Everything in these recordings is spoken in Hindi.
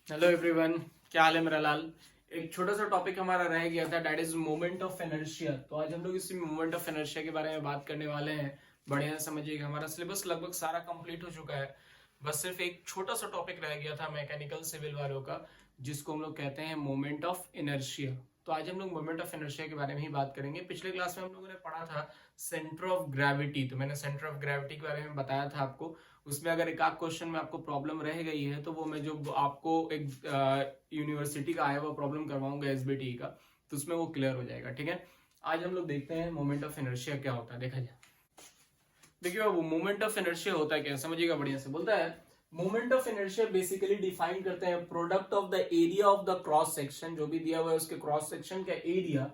हेलो एवरीवन, क्या हाल है मेरा लाल। एक छोटा सा टॉपिक हमारा रह गया था, that is moment of inertia. तो आज हम लोग इसी मोमेंट ऑफ इनर्शिया के बारे में बात करने वाले हैं। बढ़िया समझिएगा, हमारा सिलेबस लगभग सारा कंप्लीट हो चुका है। बस सिर्फ एक छोटा सा टॉपिक रह गया था मैकेनिकल सिविल वालों का, जिसको हम लोग कहते हैं मोमेंट ऑफ इनर्शिया। तो आज हम लोग मोमेंट ऑफ इनर्शिया के बारे में ही बात करेंगे। पिछले क्लास में हम लोगों ने पढ़ा था सेंटर ऑफ ग्रेविटी, तो मैंने सेंटर ऑफ ग्रेविटी के बारे में बताया था आपको। उसमें अगर एक आध क्वेश्चन में आपको प्रॉब्लम रह गई है तो वो मैं जो आपको एक यूनिवर्सिटी का आया हुआ प्रॉब्लम करवाऊंगा एसबीटी का, तो उसमें वो क्लियर हो जाएगा। ठीक है, आज हम लोग देखते हैं मोमेंट ऑफ इनर्शिया क्या होता है। देखा जाए, देखिए वो मोमेंट ऑफ इनर्शिया होता है क्या, समझिएगा बढ़िया से। बोलता है moment of inertia basically define करते हैं product of the area of the cross section, जो भी दिया हुआ है उसके क्रॉस सेक्शन का एरिया,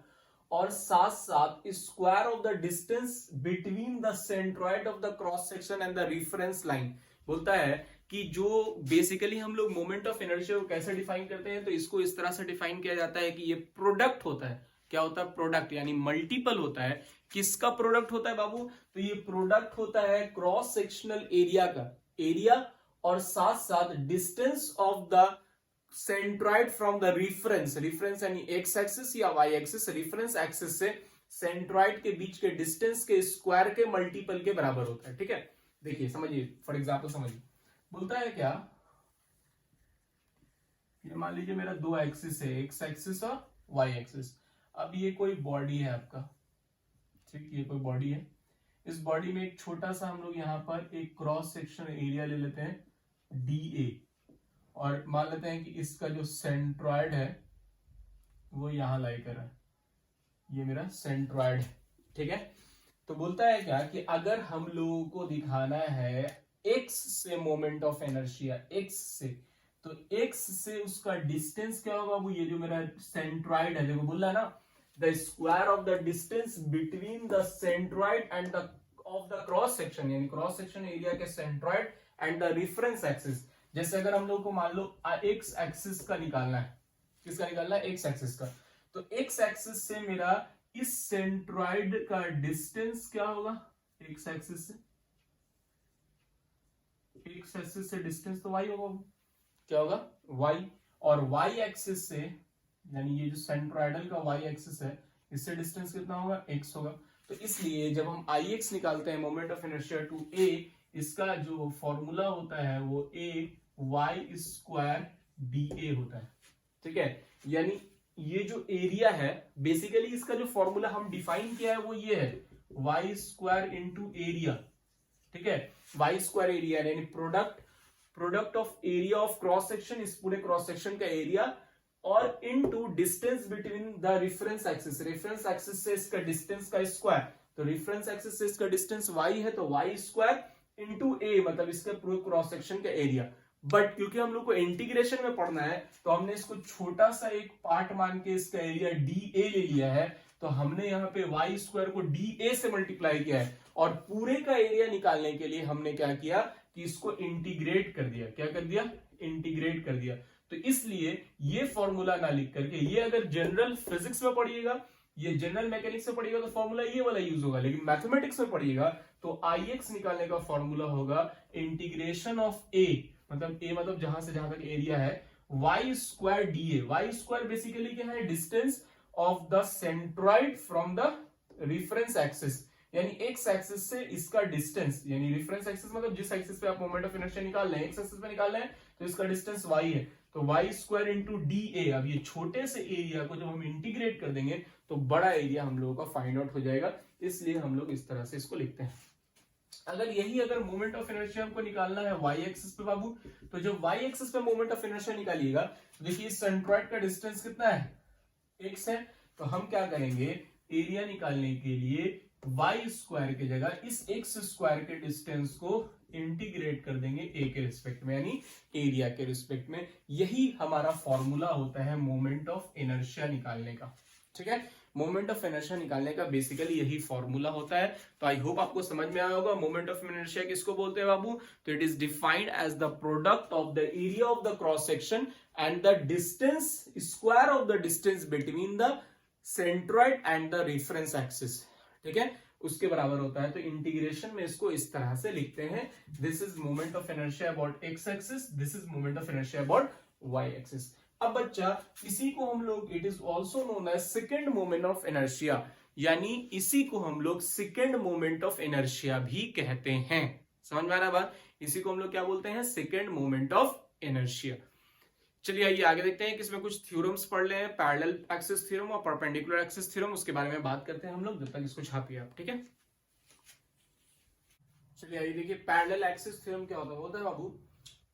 और साथ साथ square of the distance between the centroid of the cross section and the reference line. बोलता है कि जो बेसिकली हम लोग मोमेंट ऑफ इनर्शिया को कैसे डिफाइन करते हैं, तो इसको इस तरह से डिफाइन किया जाता है कि ये प्रोडक्ट होता है। क्या होता है? प्रोडक्ट, यानी मल्टीपल होता है। किसका प्रोडक्ट होता है बाबू? तो ये प्रोडक्ट होता है क्रॉस सेक्शनल एरिया का, एरिया और साथ साथ distance of the centroid from the reference, reference यानी एक्स एक्सिस या वाई एक्सिस, रेफरेंस एक्सिस से सेंट्रॉइड के बीच के डिस्टेंस के स्क्वायर के मल्टीपल के बराबर होता है। ठीक है, देखिए समझिए, फॉर एग्जांपल समझिए। बोलता है क्या, ये मान लीजिए मेरा दो एक्सिस है, एक्स एक्सिस और वाई एक्सिस। अब ये कोई बॉडी है आपका, ठीक, ये कोई बॉडी है। इस बॉडी में एक छोटा सा हम लोग यहाँ पर एक क्रॉस सेक्शन एरिया ले लेते हैं डी ए, और मान लेते हैं कि इसका जो सेंट्रॉइड है वो यहां लाई कर रहा है, ये मेरा सेंट्रॉइड है। ठीक है, तो बोलता है क्या कि अगर हम लोगों को दिखाना है एक्स से मोमेंट ऑफ इनर्शिया, एक्स से, तो एक्स से उसका डिस्टेंस क्या होगा? वो ये जो मेरा सेंट्रॉइड है, देखो बोल रहा है ना, the square of the distance between the centroid and the of the cross section, यानी क्रॉस सेक्शन एरिया के centroid and the reference axis. जैसे अगर हम लोग को मान लो एक्स एक्सिस का निकालना है, किसका निकालना है? एक्स एक्सिस का। तो एक्स एक्सिस से मेरा इस सेंट्रॉइड का डिस्टेंस क्या होगा? एक्स एक्सिस से, एक्स एक्सिस से डिस्टेंस तो वाई होगा, क्या होगा? वाई। और वाई एक्सिस से, यानी ये जो सेंट्रॉइडल का वाई एक्सिस है, इससे डिस्टेंस कितना होगा? एक्स होगा। तो इसलिए जब हम आई एक्स निकालते हैं, मोमेंट ऑफ इनर्शिया टू ए, इसका जो फॉर्मूला होता है वो ए वाई स्क्वायर डी ए होता है। ठीक है, यानी ये जो एरिया है, बेसिकली इसका जो फॉर्मूला हम डिफाइन किया है वो ये है, वाई स्क्वायर इंटू एरिया। ठीक है, वाई स्क्वायर एरिया यानी product of area of cross section, इस पूरे क्रॉस सेक्शन का एरिया, और into distance between the reference axis, reference axis से इसका डिस्टेंस का स्क्वायर। तो रेफरेंस एक्सिस से इसका डिस्टेंस y है, तो y स्क्वायर इंटू ए, मतलब इसके पूरे क्रॉस सेक्शन का एरिया। बट क्योंकि हम लोग को इंटीग्रेशन में पढ़ना है, तो हमने इसको छोटा सा एक पार्ट मान के इसका एरिया डी ए ले लिया है। तो हमने यहाँ पे वाई स्क्वायर को डी ए से मल्टीप्लाई किया है, और पूरे का एरिया निकालने के लिए हमने क्या किया कि इसको इंटीग्रेट कर दिया। क्या कर दिया? इंटीग्रेट कर दिया। तो इसलिए ये फॉर्मूला ना लिख करके, ये अगर जनरल फिजिक्स में पढ़िएगा, ये जनरल मैकेनिक्स में पढ़िएगा तो फॉर्मूला ये वाला यूज होगा, लेकिन मैथमेटिक्स में पढ़िएगा तो आई एक्स निकालने का फॉर्मूला होगा इंटीग्रेशन ऑफ ए, मतलब ए मतलब जहां से जहां तक एरिया है, Y square D A. Y square basically क्या है? Distance of the centroid from the reference axis, यानी एक्स एक्सिस से इसका डिस्टेंस, यानी रेफरेंस एक्सिस मतलब जिस एक्सिस पे आप मोमेंट ऑफ इनर्शिया निकाल रहे हैं, एक्स एक्सिस पे निकाल रहे हैं, तो इसका डिस्टेंस y है, तो Y square into D A. अब ये छोटे से एरिया को जब हम इंटीग्रेट कर देंगे तो बड़ा एरिया हम लोगों का फाइंड आउट हो जाएगा, इसलिए हम लोग इस तरह से इसको लिखते हैं। अगर मोमेंट ऑफ इनर्शिया हमको निकालना है वाई एक्सिस पे बाबू, तो जब वाई एक्सिस पे मोमेंट ऑफ इनर्शिया निकालिएगा, तो देखिए सेंट्रॉइड का डिस्टेंस कितना है? एक्स है। तो हम क्या करेंगे, एरिया निकालने के लिए वाई स्क्वायर की जगह इस एक्स स्क्वायर के डिस्टेंस को इंटीग्रेट कर देंगे ए के रिस्पेक्ट में, यानी एरिया के रिस्पेक्ट में। यही हमारा फॉर्मूला होता है मोमेंट ऑफ इनर्शिया निकालने का। ठीक है, मोमेंट ऑफ इनर्शिया निकालने का बेसिकली यही फॉर्मूला होता है। तो आई होप आपको समझ में आया होगा। मोमेंट ऑफ इनर्शिया किसको बोलते हैं बाबू? तो it is defined as the product of the area of the cross section and the distance, square of the distance between the centroid and the reference axis. ठीक है, उसके बराबर होता है। तो इंटीग्रेशन में इसको इस तरह से लिखते हैं, this is moment of inertia about X axis, this is moment of inertia about Y axis. अब बच्चा इसी को हम लोग it is also known as second moment of inertia, यानी इसी को हम लोग सेकेंड मोमेंट ऑफ इनर्शिया भी कहते हैं। समझ में आ रहा बात? इसी को हम लोग क्या बोलते हैं? Second moment of inertia. चलिए आइए आगे देखते हैं कि इसमें कुछ थ्योरम्स पढ़ ले, पैरेलल एक्सिस थ्योरम और परपेंडिकुलर एक्सिस थ्योरम, उसके बारे में बात करते हैं हम लोग, जब तक इसको छापिए आप, ठीक है। चलिए आइए देखिए पैरेलल एक्सिस थ्योरम क्या होता है। बोलता है बाबू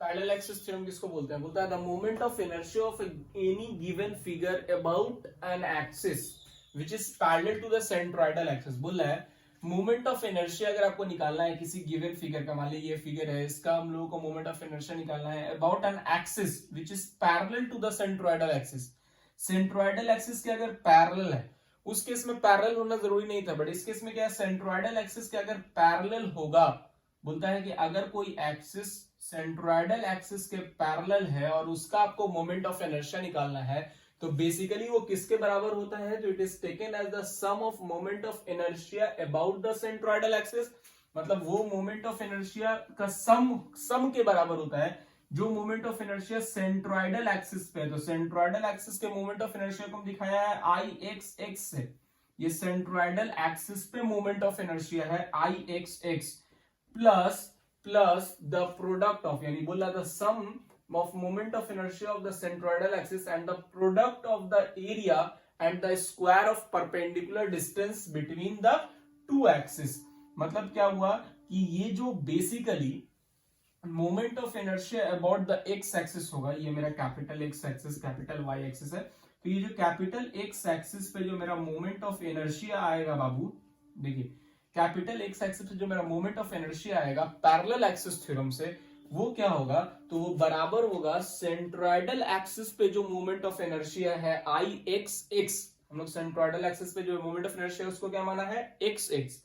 पैरेलल एक्सिस थ्योरम किसको बोलते हैं? बोलता है the moment of inertia of any given figure about an axis which is parallel to the centroidal axis. बोल रहा है मोमेंट ऑफ इनर्शिया अगर आपको निकालना है किसी गिवन फिगर का, मान लीजिए ये फिगर है, इसका हम लोगों को मोमेंट ऑफ इनर्शिया निकालना है about an axis which is parallel to the centroidal axis. Centroidal axis के अगर पैरेलल है, उस केस में पैरेलल होना जरूरी नहीं था, बट इस केस में क्या है, सेंट्रोइडल एक्सिस के अगर पैरेलल होगा, बोलता है कि अगर कोई एक्सिस सेंट्रोइडल एक्सिस के पैरेलल है और उसका आपको मोमेंट ऑफ इनर्शिया निकालना है, तो बेसिकली वो किसके बराबर होता है? तो it is taken as the sum of moment of inertia about the centroidal axis. मतलब वो मोमेंट ऑफ इनर्शिया का सम के बराबर होता है जो moment of inertia centroidal axis पे है। तो सेंट्रोइडल एक्सिस के मोमेंट ऑफ इनर्शिया को हम दिखाया है आई एक्स एक्स से। ये सेंट्रोइडल एक्सिस पे मोमेंट ऑफ इनर्शिया है I X X plus the product of, यानी बोला the sum of moment of inertia of the centroidal axis and the product of the area and the square of perpendicular distance between the two axes। मतलब क्या हुआ कि ये जो basically moment of inertia about the X axis होगा, ये मेरा capital X axis capital Y axis है, तो ये जो कैपिटल एक्स एक्सिस पे जो मेरा मोमेंट ऑफ इनर्शिया आएगा बाबू, देखिए कैपिटल एक्स एक्सिस पे जो मेरा मोमेंट ऑफ इनर्शिया आएगा पैरेलल एक्सिस थ्योरम से, वो क्या होगा? तो वो बराबर होगा सेंट्रोइडल एक्सिस पे जो मोमेंट ऑफ इनर्शिया है आई एक्स एक्स। हम लोग सेंट्रोइडल एक्सिस पे जो मोमेंट ऑफ इनर्शिया है उसको क्या माना है? X X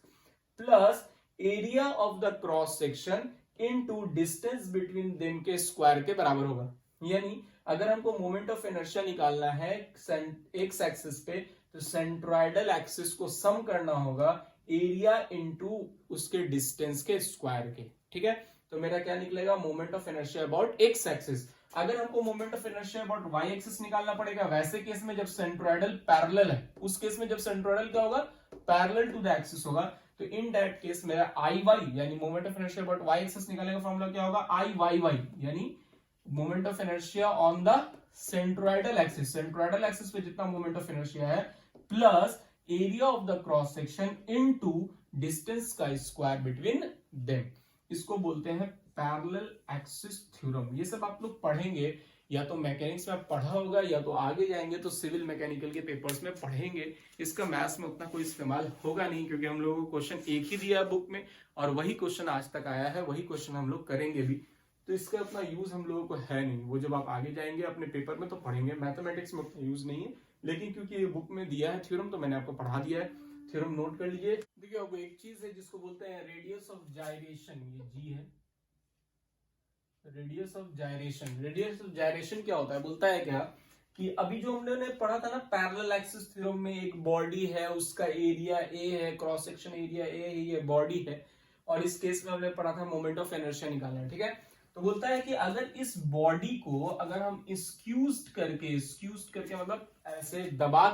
plus area of the cross section into distance between them के स्क्वायर के बराबर होगा। यानी अगर हमको मोमेंट ऑफ इनर्शिया निकालना है एक्स एक्सिस पे, तो सेंट्रोइडल एक्सिस को सम करना होगा एरिया इनटू उसके डिस्टेंस के स्क्वायर के, ठीक है। तो मेरा क्या निकलेगा? Moment of inertia about X axis. अगर हमको moment of inertia about Y axis निकालना पड़ेगा, वैसे केस में जब सेंट्रोइडल पैरेलल है, उस केस में जब सेंट्रोइडल क्या होगा? पैरेलल टू द एक्सिस होगा, तो इन दैट केस मेरा आई वाई यानी moment of inertia about Y axis निकालने का फॉर्मूला क्या होगा? आई वाई वाई यानी moment of inertia on the centroidal axis, centroidal axis पे जितना मोमेंट ऑफ इनर्शिया है plus area of the cross section into distance का स्क्वायर बिटवीन देम। इसको बोलते हैं पैरेलल एक्सिस थ्योरम। ये सब आप लोग पढ़ेंगे, या तो मैकेनिक्स में पढ़ा होगा या तो आगे जाएंगे तो सिविल मैकेनिकल के पेपर्स में पढ़ेंगे। इसका मैथ्स में उतना कोई इस्तेमाल होगा नहीं, क्योंकि हम लोगों को क्वेश्चन एक ही दिया है बुक में और वही क्वेश्चन आज तक आया है, वही क्वेश्चन हम लोग करेंगे भी, तो इसका उतना यूज हम लोगों को है नहीं। वो जब आप आगे जाएंगे अपने पेपर में तो पढ़ेंगे। मैथमेटिक्स में उतना यूज नहीं है, लेकिन क्योंकि ये बुक में दिया है थ्योरम तो मैंने आपको पढ़ा दिया है। थ्योरम नोट कर लीजिए। देखिए अब एक चीज है जिसको बोलते हैं रेडियस ऑफ जायरेशन, ये जी है radius of gyration. Radius of gyration क्या होता है? बोलता है क्या कि अभी जो हमने पढ़ा था ना पैरेलल एक्सिस थ्योरम में, एक बॉडी है, उसका एरिया ए है, क्रॉस सेक्शन एरिया ए है, ये बॉडी है, और इस केस में हमने पढ़ा था मोमेंट ऑफ इनर्शिया निकालना है, ठीक है। तो बोलता है कि अगर इस बॉडी को अगर हम स्क्यूज्ड करके मतलब ऐसे दबा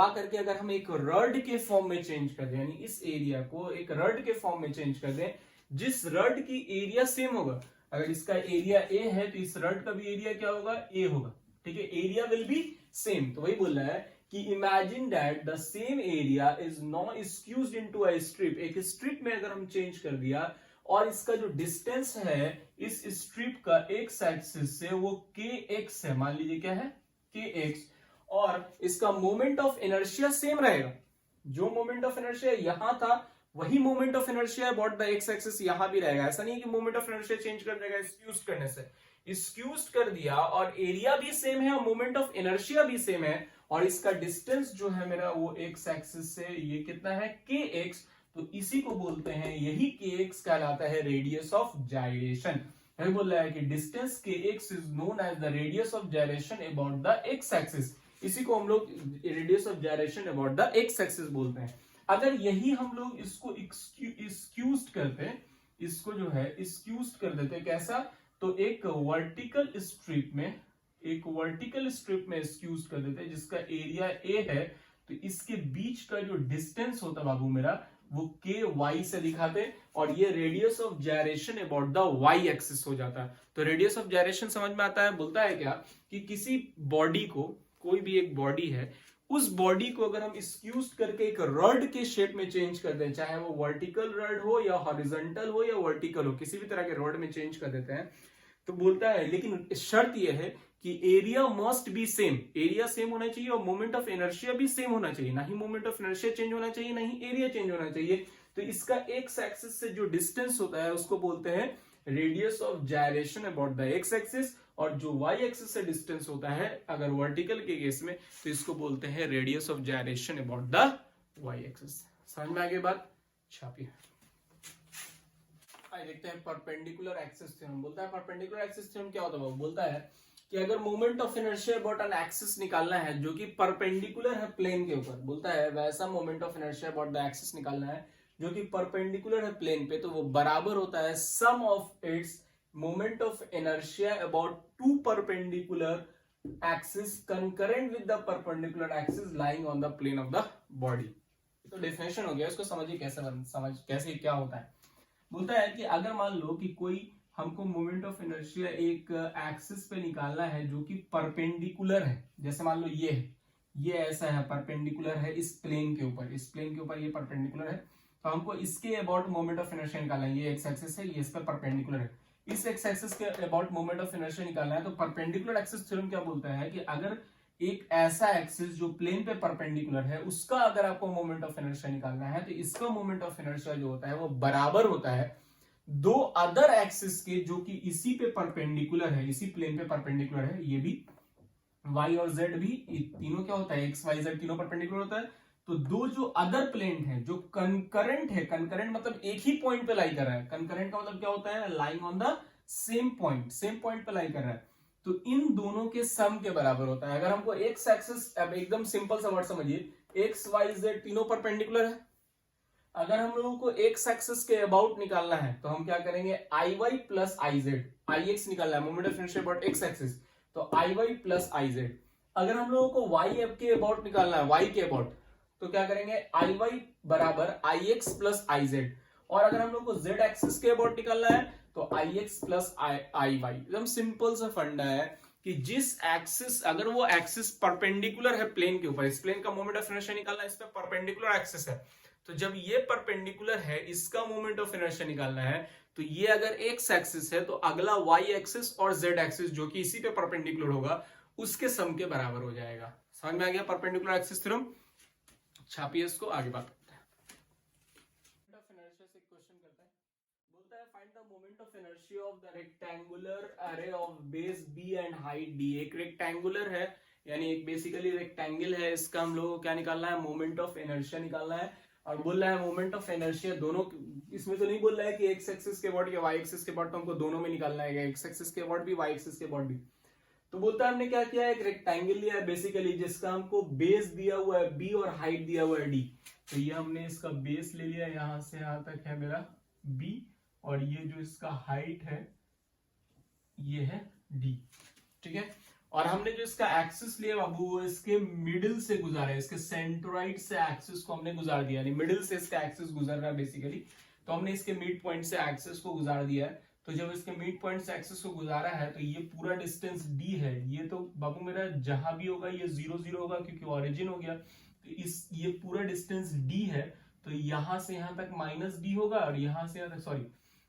करके अगर हम एक रड के फॉर्म में चेंज कर दें, यानी इस एरिया को एक रड के फॉर्म में चेंज कर दें, जिस रड की एरिया सेम होगा, अगर इसका एरिया ए है तो इस रड का भी एरिया क्या होगा? ए होगा, ठीक है। Area will be same. तो वही बोल रहा है कि imagine that the same area is not squeezed into a strip. एक स्ट्रिप में अगर हम चेंज कर दिया और इसका जो डिस्टेंस है इस स्ट्रिप का एक्स एक्सिस से वो के एक्स है, मान लीजिए क्या है? के एक्स, और इसका मोमेंट ऑफ इनर्शिया सेम रहेगा। जो मोमेंट ऑफ इनर्शिया यहां था वही moment of inertia about the X axis यहां भी रहेगा। ऐसा नहीं कि मोमेंट ऑफ इनर्शिया चेंज कर देगा स्क्यूज करने से। स्क्यूज कर दिया और एरिया भी सेम है और मोमेंट ऑफ इनर्शिया भी सेम है, और इसका डिस्टेंस जो है मेरा वो एक्स एक्सिस से ये कितना है? के एक्स। तो इसी को बोलते हैं, यही के एक्स कहलाता है रेडियस ऑफ जायरेशन। बोल रहा है कि distance K X is known as the radius of gyration about the X axis. इसी को हम लोग radius of gyration about the X axis बोलते हैं। अगर यही हम लोग इसको स्क्यूज्ड करते, इसको जो है स्क्यूज्ड कर देते, कैसा? तो एक वर्टिकल स्ट्रिप में इसको यूज कर देते हैं जिसका एरिया ए है, तो इसके बीच का जो डिस्टेंस होता है बाबू मेरा वो के वाई से दिखाते, और ये radius of gyration about the Y axis हो जाता है। तो रेडियस ऑफ जायरेशन समझ में आता है, बोलता है क्या कि किसी बॉडी को, कोई भी एक बॉडी है, उस बॉडी को अगर हम स्क्यूज करके एक रड के शेप में चेंज कर दें, चाहे वो वर्टिकल रड हो या हॉरिजॉन्टल हो या वर्टिकल हो, किसी भी तरह के रड में चेंज कर देते हैं, तो बोलता है लेकिन शर्त यह है कि area must be same, area same होना चाहिए और मोमेंट ऑफ इनर्शिया भी सेम होना चाहिए, ना ही मोमेंट ऑफ इनर्शिया चेंज होना चाहिए, ना ही एरिया चेंज होना चाहिए। तो इसका एक्स एक्सिस से जो डिस्टेंस होता है उसको बोलते हैं radius of gyration about the X axis, और जो वाई एक्सिस से डिस्टेंस होता है अगर वर्टिकल के केस में तो इसको बोलते हैं radius of gyration about the Y axis. समझ में आ गई बात? छापिए। आइए देखते हैं परपेंडिकुलर एक्सिस थ्योरम। बोलता है परपेंडिकुलर एक्सिस थ्योरम क्या होता है? बोलता है कि अगर moment of inertia about an axis निकालना है जो कि परपेंडिकुलर है प्लेन के ऊपर, बोलता है वैसा moment of inertia about the axis निकालना है जो कि परपेंडिकुलर है प्लेन पे, तो वो बराबर होता है sum of its moment of inertia about two perpendicular axis concurrent with the perpendicular axis lying on the plane of the body. तो डेफिनेशन हो गया, इसको समझिए कैसे क्या होता है। बोलता है कि अगर मान लो कि कोई हमको मोमेंट ऑफ इनर्शिया एक एक्सिस पे निकालना है जो कि परपेंडिकुलर है, जैसे मान लो ये है, ये ऐसा है परपेंडिकुलर है इस प्लेन के ऊपर, इस प्लेन के ऊपर ये परपेंडिकुलर है, तो हमको इसके अबाउट मोमेंट ऑफ इनर्शिया निकालना है। ये एक्स एक्सिस है, ये इस पर परपेंडिकुलर है, इस एक्स एक्सिस के अबाउट मोमेंट ऑफ इनर्शिया निकालना है। तो परपेंडिकुलर एक्सिस थ्योरम क्या बोलता है कि अगर एक ऐसा एक्सिस जो प्लेन पे परपेंडिकुलर है उसका अगर आपको मोमेंट ऑफ इनर्शिया निकालना है तो इसका मोमेंट ऑफ इनर्शिया जो होता है वो बराबर होता है दो अदर एक्सिस के जो कि इसी पे परपेंडिकुलर है, इसी प्लेन पे परपेंडिकुलर है, ये भी y और z भी, तीनों क्या होता है x y z तीनों परपेंडिकुलर होता है। तो दो जो अदर प्लेन है जो कंकरेंट है, कंकरेंट मतलब एक ही पॉइंट पे लाई कर रहा है, कंकरेंट का मतलब क्या होता है lying on the same point पे लाई कर रहा है, तो इन दोनों के सम के बराबर होता है। अगर हमको एक्स एक्सिस, अब एकदम सिंपल सा वर्ड समझिए, एक्स वाई जेड तीनों परपेंडिकुलर है, अगर हम लोगों को एक्स एक्सिस के अबाउट निकालना है तो हम क्या करेंगे I Y plus I Z, I X निकालना है moment of inertia about X axis, तो I Y plus I Z. अगर हम लोगों को वाई एफ के अबाउट निकालना है, वाई के अबाउट, तो क्या करेंगे आई वाई बराबर आई एक्स प्लस आई जेड, और अगर हम लोग को जेड एक्सिस के अबाउट निकालना है तो आई एक्स प्लस आई वाई। एकदम सिंपल सा फंडा है कि जिस एक्सिस, अगर वो एक्सिस परपेंडिकुलर है प्लेन के ऊपर, इस प्लेन का मोमेंट ऑफ इनर्शिया निकालना है, इस पे परपेंडिकुलर एक्सिस है, तो जब ये परपेंडिकुलर है इसका मोमेंट ऑफ इनर्शिया निकालना है, तो ये अगर एक्स एक्सिस है तो अगला वाई एक्सिस और जेड एक्सिस जो कि इसी पे परपेंडिकुलर होगा उसके सम के बराबर हो जाएगा। समझ में आ गया परपेंडिकुलर एक्सिस थ्योरम? छापिए इसको, आगे बात करते हैं। क्वेश्चन करता है, बोलता है find the moment of inertia of the rectangular area of base B and height D. एक रेक्टेंगुलर है यानी एक बेसिकली रेक्टेंगल है, इसका हम लोगों को क्या निकालना है, मोमेंट ऑफ इनर्शिया निकालना है। और बोल रहा है मोमेंट ऑफ इनर्शिया दोनों, इसमें तो नहीं बोल रहा है कि एक्स एक्सिस के अबाउट या वाई एक्सिस के अबाउट, तो हमको दोनों में निकालना है, एक्स एक्सिस के अबाउट भी वाई एक्सिस के अबाउट भी। तो बोलता है हमने क्या किया, एक रेक्टेंगल लिया है बेसिकली जिसका हमको बेस दिया हुआ है बी और हाइट दिया हुआ है डी, तो ये हमने इसका बेस ले लिया, यहां से यहां तक है मेरा बी, और ये जो इसका हाइट है ये है डी, ठीक है। और हमने जो इसका एक्सिस लिया बाबू वो इसके मिडिल से गुजारा है, इसके सेंट्रोइड से एक्सिस को हमने गुजार दिया, यानी मिडिल से इसका एक्सिस गुजर रहा है बेसिकली, तो हमने इसके मिड पॉइंट से एक्सिस को गुजार दिया है। तो जब इसके मिड पॉइंट से एक्सिस को गुजारा है तो ये पूरा डिस्टेंस डी है, ये तो बाबू मेरा जहां भी होगा ये 0 0 होगा क्योंकि ऑरिजिन हो गया, तो इस ये पूरा डिस्टेंस डी है, तो यहां से यहां तक माइनस डी होगा, और यहां से यहां तक, सॉरी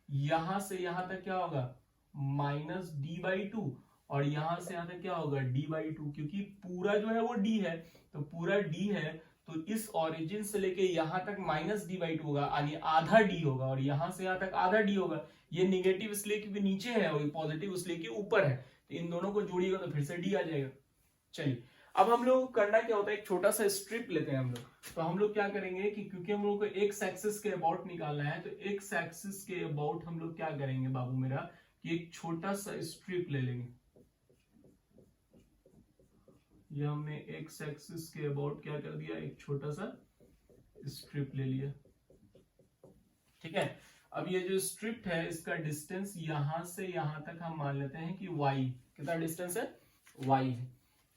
यहां से यहां तक क्या होगा माइनस डी बाई 2, और यहां से यहां तक क्या होगा डी बाई 2, क्योंकि पूरा जो है वो डी है, तो पूरा डी है तो इस ऑरिजिन से लेके यहां तक माइनस डी बाई 2 होगा, यानी आधा डी होगा, और यहां से यहां तक आधा डी होगा। ये निगेटिव इसलिए क्योंकि नीचे है और पॉजिटिव इसलिए कि ऊपर है, तो इन दोनों को जोड़िएगा तो फिर से डी आ जाएगा। चलिए अब हम लोग करना क्या होता है, एक छोटा सा स्ट्रिप लेते हैं हम लोग, तो हम लोग क्या करेंगे कि क्योंकि हम लोग को एक्स एक्सिस के अबाउट निकालना है, तो एक्स एक्सिस के अबाउट हम लोग क्या करेंगे बाबू मेरा कि एक छोटा सा स्ट्रिप ले लेंगे, ये हमने एक्स एक्सिस के अबाउट क्या कर दिया, एक छोटा सा स्ट्रिप ले लिया, ठीक है। अब ये जो स्ट्रिप है इसका डिस्टेंस यहां से यहां तक हम मान लेते हैं कि y, कितना डिस्टेंस है, y है,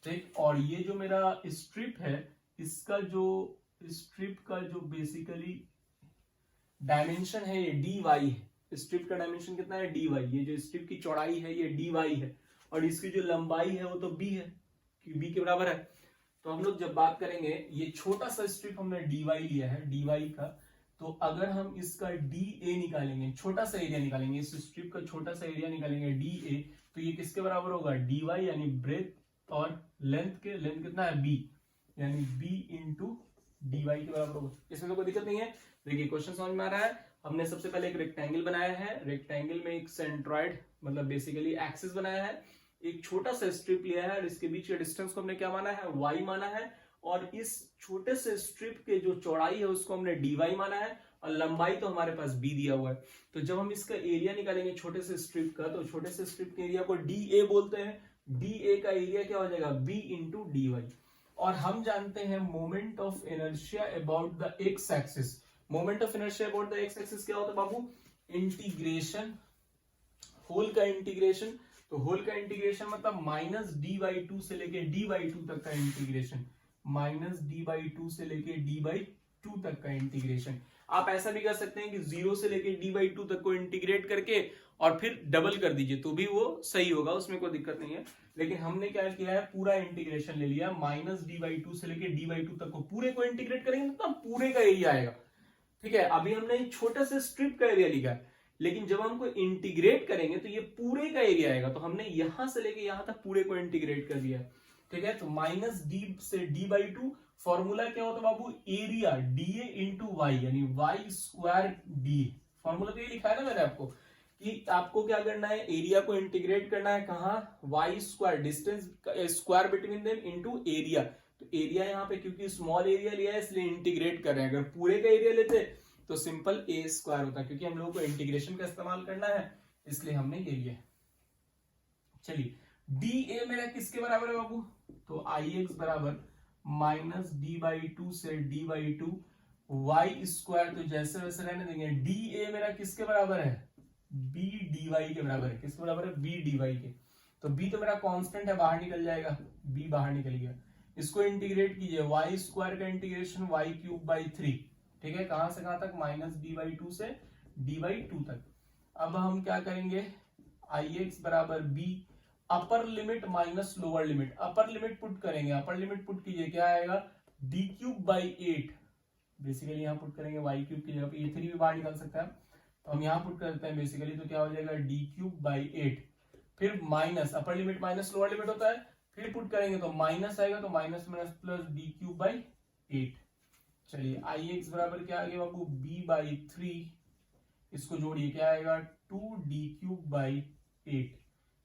ठीक। और ये जो मेरा स्ट्रिप है इसका जो स्ट्रिप का जो बेसिकली डायमेंशन है ये dy है। स्ट्रिप का डायमेंशन कितना है, dy। ये जो स्ट्रिप की चौड़ाई है ये dy है और इसकी जो लंबाई है वो तो b है, b के बराबर है। तो हम लोग जब बात करेंगे, ये छोटा सा स्ट्रिप हमने dy लिया है, dy का, तो अगर हम इसका dA निकालेंगे, छोटा सा एरिया निकालेंगे, इस स्ट्रिप का छोटा सा एरिया निकालेंगे dA, तो ये किसके बराबर होगा, dy यानी ब्रेथ और लेंथ कितना है b, यानी b इंटू dy के बराबर होगा। इसमें तो कोई दिक्कत नहीं है। देखिए क्वेश्चन समझ में आ रहा है। हमने सबसे पहले एक रेक्टेंगल बनाया है, रेक्टेंगल में एक सेंट्रॉइड मतलब बेसिकली एक्सिस बनाया है, एक छोटा सा स्ट्रिप लिया है और इसके बीच के डिस्टेंस को हमने क्या माना है, y माना है, और इस छोटे से स्ट्रिप के जो चौड़ाई है उसको हमने dy माना है और लंबाई तो हमारे पास b दिया हुआ है। तो जब हम इसका एरिया निकालेंगे छोटे से स्ट्रिप का, तो छोटे से स्ट्रिप के एरिया को dA बोलते हैं, dA का एरिया क्या हो जाएगा, b इंटू dy। और हम जानते हैं moment of inertia about the X axis. Moment of inertia about the X axis क्या होता है बाबू, इंटीग्रेशन, होल का इंटीग्रेशन। तो होल का इंटीग्रेशन मतलब माइनस d/2 से लेके d/2 तक का इंटीग्रेशन, माइनस d/2 से लेके d/2 तक का इंटीग्रेशन। आप ऐसा भी कर सकते हैं कि 0 से लेके d/2 तक को इंटीग्रेट करके और फिर डबल कर दीजिए तो भी वो सही होगा, उसमें कोई दिक्कत नहीं है। लेकिन हमने क्या किया है, पूरा इंटीग्रेशन ले लिया, माइनस d/2 से लेके d/2 तक को पूरे को इंटीग्रेट करेंगे तो पूरे का एरिया आएगा, ठीक है। अभी हमने छोटे से स्ट्रिप का एरिया लिखा है, लेकिन जब हमको इंटीग्रेट करेंगे तो ये पूरे का एरिया आएगा, तो हमने यहां से लेके यहां तक पूरे को इंटीग्रेट कर दिया, ठीक है। तो माइनस d से d/2, फॉर्मूला क्या होता है बाबू, एरिया dA इंटू वाई, यानी वाई स्क्वायर डी। फॉर्मूला तो ये लिखा है ना मैंने आपको कि आपको क्या करना है, एरिया को इंटीग्रेट करना है कहां, Y square, distance square between them into area. तो एरिया यहाँ पे क्योंकि स्मॉल एरिया लिया है इसलिए इंटीग्रेट कर रहे हैं, अगर पूरे का एरिया लेते तो सिंपल ए स्क्वायर होता, क्योंकि हम लोगों को इंटीग्रेशन का इस्तेमाल करना है इसलिए हमने ये लिया। चलिए डी ए मेरा किसके बराबर है बाबू, तो आई एक्स बराबर माइनस d/2 से d/2 वाई स्क्वायर, तो जैसे वैसे रहने देंगे। डी ए मेरा किसके बराबर है, b dy के बराबर है, किसके बराबर है, b dy के। तो b तो मेरा कांस्टेंट है, बाहर निकल जाएगा, b बाहर निकल गया। इसको इंटीग्रेट कीजिए, वाई स्क्वायर का इंटीग्रेशन y³/3, ठीक है, कहां से कहां तक, माइनस d/2 से d/2 तक। अब हम क्या करेंगे, ix बराबर b, upper limit minus lower limit, upper limit put करेंगे, अपर लिमिट पुट कीजिए, क्या आएगा, d³/8, बेसिकली यहां पुट करेंगे y³ की जगह पे, ये 3 भी बाहर निकल सकता है तो हम यहां पुट करते हैं बेसिकली, तो क्या हो जाएगा d³/8, फिर minus, upper limit minus lower limit होता है, फिर पुट करेंगे तो माइनस आएगा, तो माइनस माइनस प्लस d³/8। चलिए ix बराबर क्या आ गया बाबू, b/3, इसको जोड़िए क्या आएगा, 2d³/8,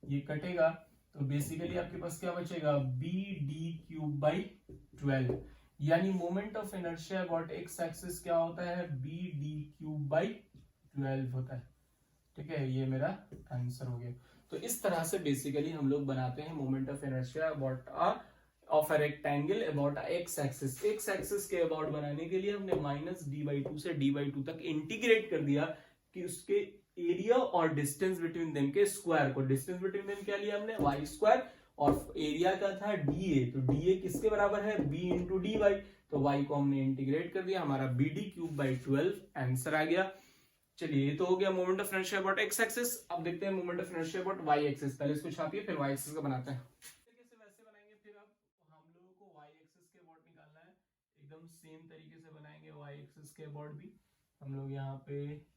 ये कटेगा तो बेसिकली आपके पास क्या बचेगा, bd³/12, यानी moment of inertia about X axis क्या होता है, bd³/12 होता है, ठीक है। ये मेरा आंसर हो गया। तो इस तरह से बेसिकली हम लोग बनाते हैं moment of inertia about of a rectangle about X axis. X axis के अबाउट बनाने के लिए हमने माइनस d/2 से d/2 तक इंटीग्रेट कर दिया कि उसके एरिया और डिस्टेंस बिटवीन देम के स्क्वायर को, डिस्टेंस बिटवीन देम क्या लिया हमने, वाई स्क्वायर, और एरिया का था डीए, तो डीए किसके बराबर है, बी इंटू डी वाई, तो वाई को हमने इंटीग्रेट कर दिया, हमारा bd³/12 आंसर आ गया। चलिए ये तो हो गया moment of inertia about X axis. अब देखते हैं moment of inertia about Y axis. पहले इसको छापिए फिर वाई एक्सिस का बनाते हैं। वैसे बनाएंगे, फिर अब हम लोगों को वाई एक्सिस के अबाउट निकालना है, एकदम सेम तरीके से बनाएंगे वाई एक्सिस के अबाउट भी। हम लोग यहाँ पे,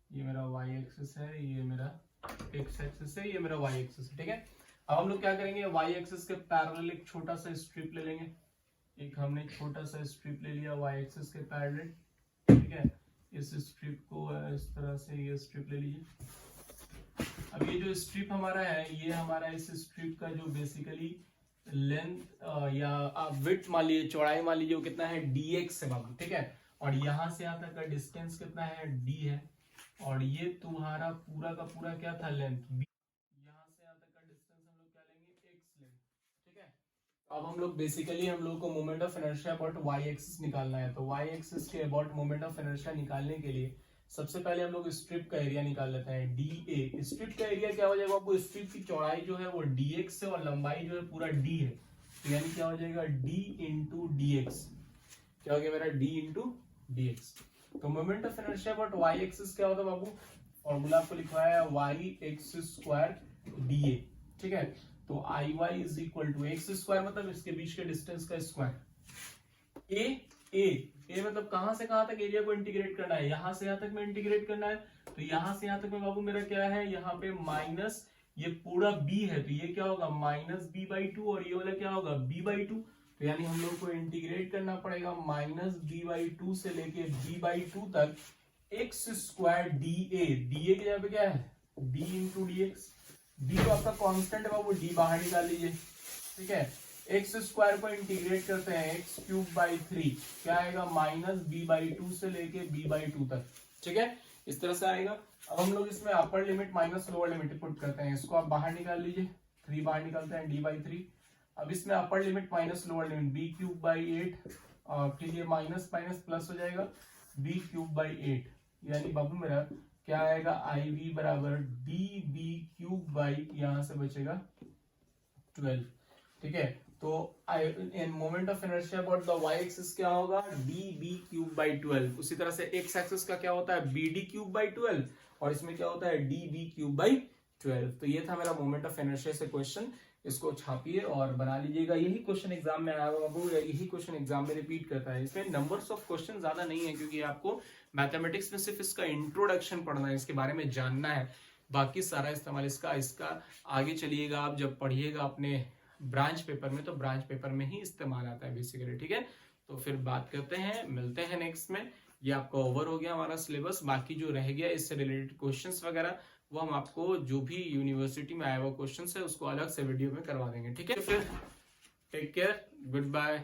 ये मेरा वाई एक्सिस है, ये मेरा एक्स एक्सिस है, ये मेरा वाई एक्सिस है, ठीक है। अब हम लोग क्या करेंगे, वाई एक्सिस के पैरेलल एक छोटा सा स्ट्रिप ले लेंगे, एक हमने छोटा सा स्ट्रिप ले लिया वाई एक्सिस के पैरेलल, ठीक है। इस स्ट्रिप को इस तरह से ये स्ट्रिप ले लीजिए। अब ये जो स्ट्रिप हमारा है, ये हमारा इस स्ट्रिप का जो बेसिकली लेंथ या आप विड्थ मान लीजिए, चौड़ाई मान लीजिए वो कितना है, dx है बाबू, ठीक है। और यहां से यहां तक का डिस्टेंस कितना है, d है, और ये तुम्हारा पूरा का पूरा क्या था, लेंथ b। यहां से यहां तक का डिस्टेंस हम लोग क्या लेंगे, x लेंथ, ठीक है। अब हम लोग बेसिकली हम लोग को moment of inertia about Y axis निकालना है, तो वाई एक्सिस के अबाउट मोमेंट ऑफ इनर्शिया निकालने के लिए सबसे पहले हम लोग स्ट्रिप का एरिया निकाल लेते हैं, DA। स्ट्रिप का एरिया क्या हो जाएगा आपको, स्ट्रिप की चौड़ाई जो है वो dx है और लंबाई जो है पूरा d है, तो यानी क्या हो जाएगा d इंटू dx, क्या हो गया मेरा d इंटू dx। तो moment of inertia but y axis क्या होता है बाबू, फॉर्मूला आपको लिखवाया है y² dA, ठीक है। तो IY is equal to x² मतलब इसके बीच के डिस्टेंस का स्क्वायर, ए मतलब कहां से कहां तक एरिया को इंटीग्रेट करना है, यहां से यहां तक में इंटीग्रेट करना है, तो यहां से यहां तक में बाबू मेरा क्या है, यहाँ पे माइनस ये पूरा b है, तो ये क्या होगा -b/2 और ये वाला क्या होगा b/2, तो यानी हम लोग को इंटीग्रेट करना पड़ेगा -b/2 से लेके b/2 तक x² dA। dA की जगह पे क्या है d इंटू dx, d तो आपका कांस्टेंट है बाबू, d बाहर निकाल लीजिए, ठीक है। x² को इंटीग्रेट करते हैं x³ क्या आएगा -b/2 से लेके b/2 तक, ठीक है, इस तरह से आएगा। अब हम लोग इसमें upper limit minus lower limit put करते हैं, इसको आप बाहर निकाल लीजिए, 3 बाहर निकालते हैं d/3। अब इसमें upper limit minus lower limit b³ 8, फिर ये माइनस माइनस प्लस हो जाएगा b³/8, यानी बाबू मेरा क्या आएगा IB बराबर db³ यहां से बचेगा 12, ठीक है। तो moment of inertia about the y axis क्या होगा db³/12, उसी तरह से x एक्सिस का क्या होता है bd³/12 और इसमें क्या होता है db³/12। तो ये था मेरा मोमेंट ऑफ इनर्शिया से क्वेश्चन, इसको छापिए और बना लीजिएगा। यही क्वेश्चन एग्जाम में आया हुआ बाबू, यही क्वेश्चन एग्जाम में रिपीट करता है। इसमें नंबर्स ऑफ क्वेश्चन ज्यादा नहीं है क्योंकि आपको मैथमेटिक्स में सिर्फ इसका इंट्रोडक्शन पढ़ना है, इसके बारे में जानना है, बाकी सारा इस्तेमाल इसका आगे चलिएगा आप जब पढ़िएगा अपने ब्रांच पेपर में, तो ब्रांच पेपर में ही इस्तेमाल आता है बेसिकली, ठीक है। तो फिर बात करते हैं, मिलते हैं नेक्स्ट में। ये आपका ओवर हो गया हमारा सिलेबस, बाकी जो रह गया इससे रिलेटेड क्वेश्चंस वगैरह वो हम आपको जो भी यूनिवर्सिटी में आया हुआ क्वेश्चंस है उसको अलग से वीडियो में करवा देंगे, ठीक है। फिर टेक केयर, गुड बाय।